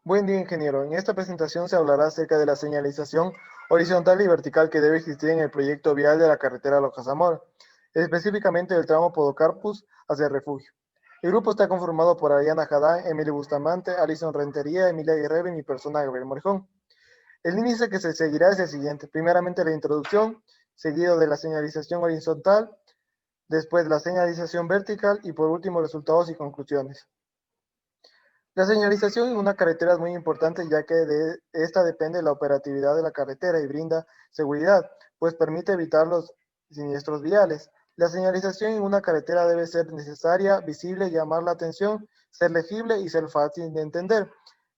Buen día, ingeniero. En esta presentación se hablará acerca de la señalización horizontal y vertical que debe existir en el proyecto vial de la carretera Loja Zamora, específicamente del tramo Podocarpus hacia el refugio. El grupo está conformado por Ariana Jadá, Emilio Bustamante, Alison Rentería, Emilia Guerrero y mi persona, Gabriel Morejón. El índice que se seguirá es el siguiente. Primeramente la introducción, seguido de la señalización horizontal, después la señalización vertical y por último resultados y conclusiones. La señalización en una carretera es muy importante ya que de esta depende la operatividad de la carretera y brinda seguridad, pues permite evitar los siniestros viales. La señalización en una carretera debe ser necesaria, visible, llamar la atención, ser legible y ser fácil de entender.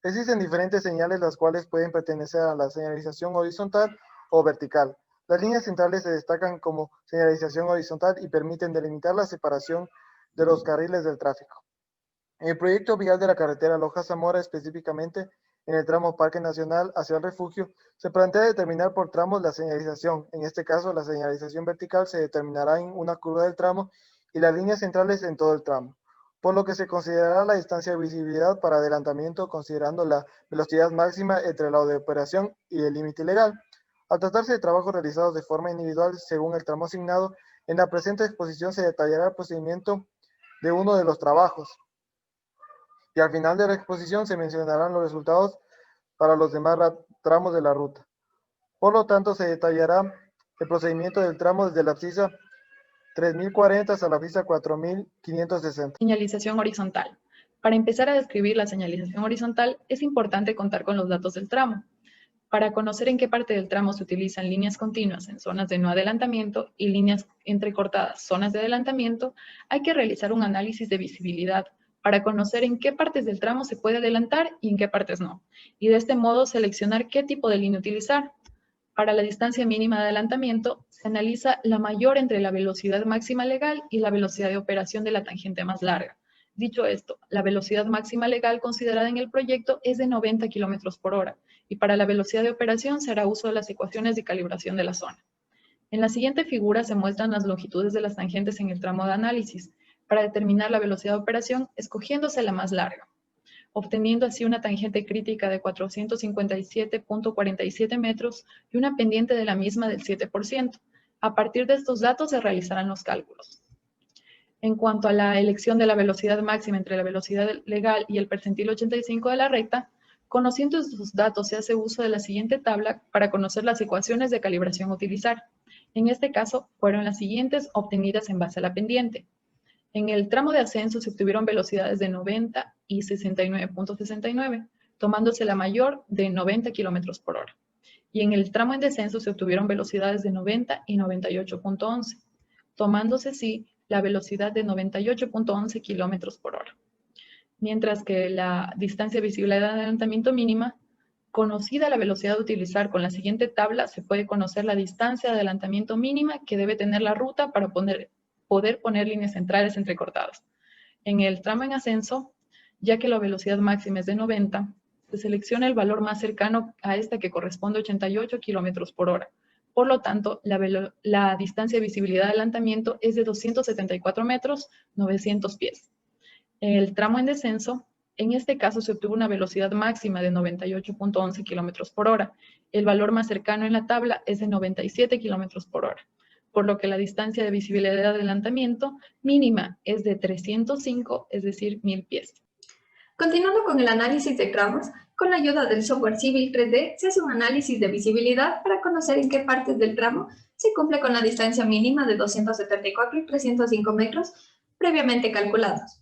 Existen diferentes señales las cuales pueden pertenecer a la señalización horizontal o vertical. Las líneas centrales se destacan como señalización horizontal y permiten delimitar la separación de los carriles del tráfico. En el proyecto vial de la carretera Loja-Zamora, específicamente en el tramo Parque Nacional hacia el refugio, se plantea determinar por tramos la señalización. En este caso, la señalización vertical se determinará en una curva del tramo y las líneas centrales en todo el tramo, por lo que se considerará la distancia de visibilidad para adelantamiento considerando la velocidad máxima entre la de operación y el límite legal. Al tratarse de trabajos realizados de forma individual según el tramo asignado, en la presente exposición se detallará el procedimiento de uno de los trabajos y al final de la exposición se mencionarán los resultados para los demás tramos de la ruta. Por lo tanto, se detallará el procedimiento del tramo desde la abscisa 3040 hasta la abscisa 4560. Señalización horizontal. Para empezar a describir la señalización horizontal, es importante contar con los datos del tramo. Para conocer en qué parte del tramo se utilizan líneas continuas en zonas de no adelantamiento y líneas entrecortadas, zonas de adelantamiento, hay que realizar un análisis de visibilidad para conocer en qué partes del tramo se puede adelantar y en qué partes no, y de este modo seleccionar qué tipo de línea utilizar. Para la distancia mínima de adelantamiento, se analiza la mayor entre la velocidad máxima legal y la velocidad de operación de la tangente más larga. Dicho esto, la velocidad máxima legal considerada en el proyecto es de 90 km por hora y para la velocidad de operación se hará uso de las ecuaciones de calibración de la zona. En la siguiente figura se muestran las longitudes de las tangentes en el tramo de análisis para determinar la velocidad de operación escogiéndose la más larga, obteniendo así una tangente crítica de 457.47 metros y una pendiente de la misma del 7%. A partir de estos datos se realizarán los cálculos. En cuanto a la elección de la velocidad máxima entre la velocidad legal y el percentil 85 de la recta, conociendo estos datos se hace uso de la siguiente tabla para conocer las ecuaciones de calibración a utilizar. En este caso, fueron las siguientes obtenidas en base a la pendiente. En el tramo de ascenso se obtuvieron velocidades de 90 y 69.69, tomándose la mayor de 90 km por hora. Y en el tramo en descenso se obtuvieron velocidades de 90 y 98.11, tomándose sí la velocidad de 98.11 km por hora. Mientras que la distancia visible de adelantamiento mínima, conocida la velocidad a utilizar con la siguiente tabla, se puede conocer la distancia de adelantamiento mínima que debe tener la ruta para poder poner líneas centrales entrecortadas. En el tramo en ascenso, ya que la velocidad máxima es de 90, se selecciona el valor más cercano a esta que corresponde a 88 km por hora. Por lo tanto, la distancia de visibilidad de adelantamiento es de 274 metros, 900 pies. En el tramo en descenso, en este caso se obtuvo una velocidad máxima de 98.11 km por hora. El valor más cercano en la tabla es de 97 km por hora, por lo que la distancia de visibilidad de adelantamiento mínima es de 305, es decir, 1000 pies. Continuando con el análisis de tramos, con la ayuda del software Civil 3D se hace un análisis de visibilidad para conocer en qué partes del tramo se cumple con la distancia mínima de 274 y 305 metros previamente calculados.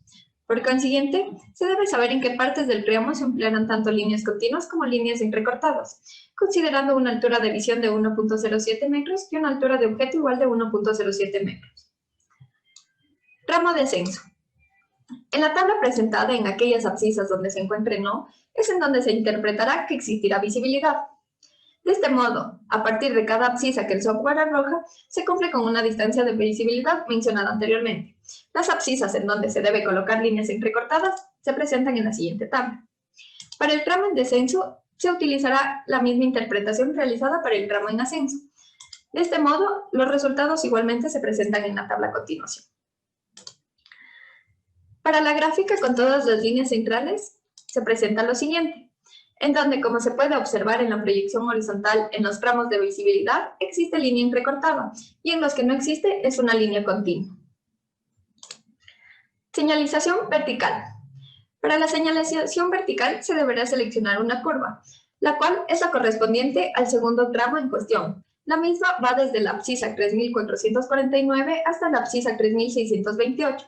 Por consiguiente, se debe saber en qué partes del tramo se emplearán tanto líneas continuas como líneas entrecortadas, considerando una altura de visión de 1.07 metros y una altura de objeto igual de 1.07 metros. Tramo de ascenso. En la tabla presentada en aquellas abscisas donde se encuentre no, es en donde se interpretará que existirá visibilidad. De este modo, a partir de cada abscisa que el software arroja, se cumple con una distancia de visibilidad mencionada anteriormente. Las abscisas en donde se debe colocar líneas entrecortadas se presentan en la siguiente tabla. Para el tramo en descenso, se utilizará la misma interpretación realizada para el tramo en ascenso. De este modo, los resultados igualmente se presentan en la tabla a continuación. Para la gráfica con todas las líneas centrales, se presenta lo siguiente. en donde, como se puede observar en la proyección horizontal en los tramos de visibilidad, existe línea entrecortada, y en los que no existe es una línea continua. Señalización vertical. Para la señalización vertical se deberá seleccionar una curva, la cual es la correspondiente al segundo tramo en cuestión. La misma va desde la abscisa 3449 hasta la abscisa 3628.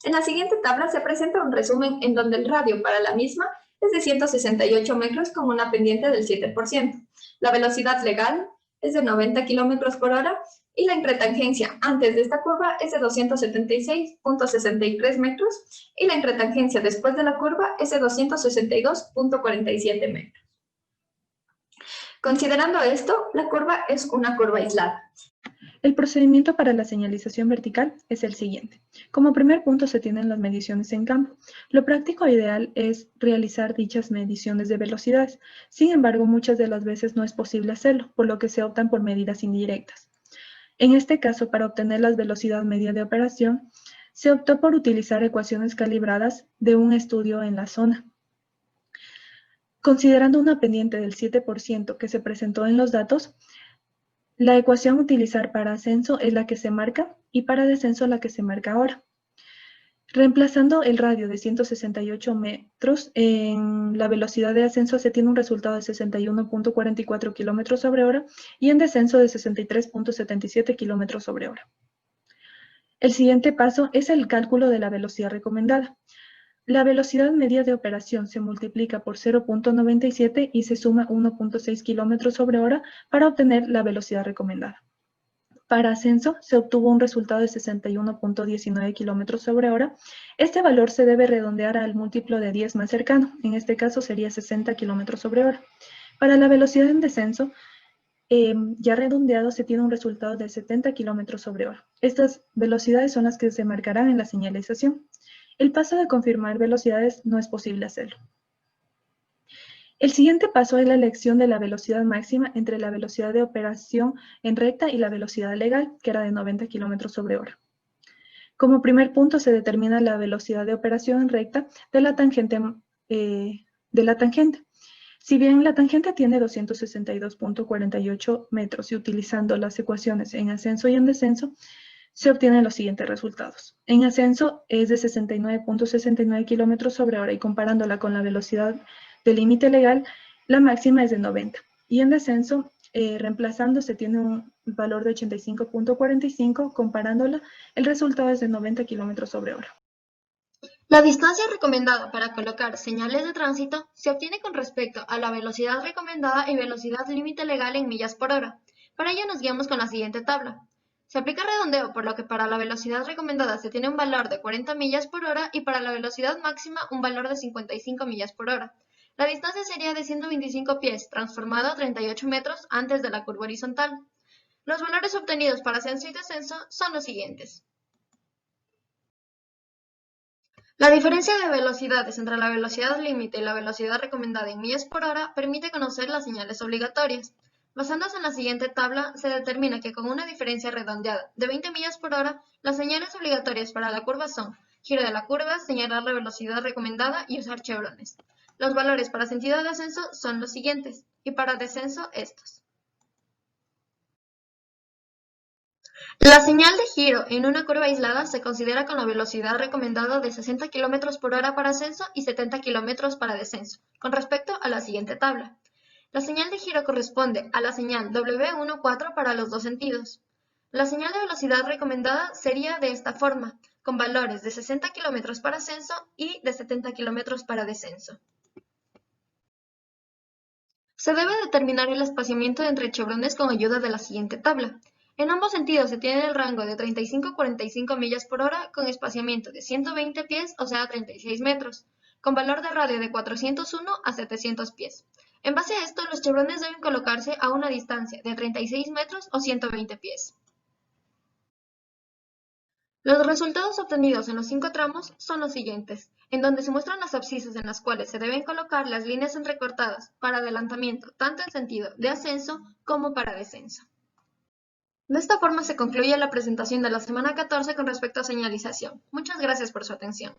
En la siguiente tabla se presenta un resumen en donde el radio para la misma es de 168 metros con una pendiente del 7%. La velocidad legal es de 90 km por hora y la intertangencia antes de esta curva es de 276.63 metros y la intertangencia después de la curva es de 262.47 metros. Considerando esto, la curva es una curva aislada. El procedimiento para la señalización vertical es el siguiente. Como primer punto se tienen las mediciones en campo. Lo práctico e ideal es realizar dichas mediciones de velocidades. Sin embargo, muchas de las veces no es posible hacerlo, por lo que se optan por medidas indirectas. En este caso, para obtener la velocidad media de operación, se optó por utilizar ecuaciones calibradas de un estudio en la zona. Considerando una pendiente del 7% que se presentó en los datos, la ecuación a utilizar para ascenso es la que se marca y para descenso la que se marca ahora. Reemplazando el radio de 168 metros, en la velocidad de ascenso se tiene un resultado de 61.44 km sobre hora y en descenso de 63.77 km sobre hora. El siguiente paso es el cálculo de la velocidad recomendada. La velocidad media de operación se multiplica por 0.97 y se suma 1.6 km sobre hora para obtener la velocidad recomendada. Para ascenso se obtuvo un resultado de 61.19 km sobre hora. Este valor se debe redondear al múltiplo de 10 más cercano, en este caso sería 60 km sobre hora. Para la velocidad en descenso, ya redondeado se tiene un resultado de 70 km sobre hora. Estas velocidades son las que se marcarán en la señalización. El paso de confirmar velocidades no es posible hacerlo. El siguiente paso es la elección de la velocidad máxima entre la velocidad de operación en recta y la velocidad legal, que era de 90 km sobre hora. Como primer punto se determina la velocidad de operación en recta de la tangente. Si bien la tangente tiene 262.48 metros y utilizando las ecuaciones en ascenso y en descenso, se obtienen los siguientes resultados. En ascenso es de 69.69 km sobre hora y comparándola con la velocidad del límite legal, la máxima es de 90. Y en descenso, reemplazando, se tiene un valor de 85.45, comparándola, el resultado es de 90 km sobre hora. La distancia recomendada para colocar señales de tránsito se obtiene con respecto a la velocidad recomendada y velocidad límite legal en millas por hora. Para ello nos guiamos con la siguiente tabla. Se aplica redondeo, por lo que para la velocidad recomendada se tiene un valor de 40 millas por hora y para la velocidad máxima un valor de 55 millas por hora. La distancia sería de 125 pies, transformado a 38 metros antes de la curva horizontal. Los valores obtenidos para ascenso y descenso son los siguientes. La diferencia de velocidades entre la velocidad límite y la velocidad recomendada en millas por hora permite conocer las señales obligatorias. Basándose en la siguiente tabla, se determina que con una diferencia redondeada de 20 millas por hora, las señales obligatorias para la curva son giro de la curva, señalar la velocidad recomendada y usar chevrones. Los valores para sentido de ascenso son los siguientes y para descenso estos. La señal de giro en una curva aislada se considera con la velocidad recomendada de 60 km por hora para ascenso y 70 km para descenso, con respecto a la siguiente tabla. La señal de giro corresponde a la señal W14 para los dos sentidos. La señal de velocidad recomendada sería de esta forma, con valores de 60 km para ascenso y de 70 km para descenso. Se debe determinar el espaciamiento entre chevrones con ayuda de la siguiente tabla. En ambos sentidos se tiene el rango de 35 a 45 millas por hora con espaciamiento de 120 pies, o sea 36 metros, con valor de radio de 401 a 700 pies. En base a esto, los chevrones deben colocarse a una distancia de 36 metros o 120 pies. Los resultados obtenidos en los 5 tramos son los siguientes, en donde se muestran las abscisas en las cuales se deben colocar las líneas entrecortadas para adelantamiento tanto en sentido de ascenso como para descenso. De esta forma se concluye la presentación de la semana 14 con respecto a señalización. Muchas gracias por su atención.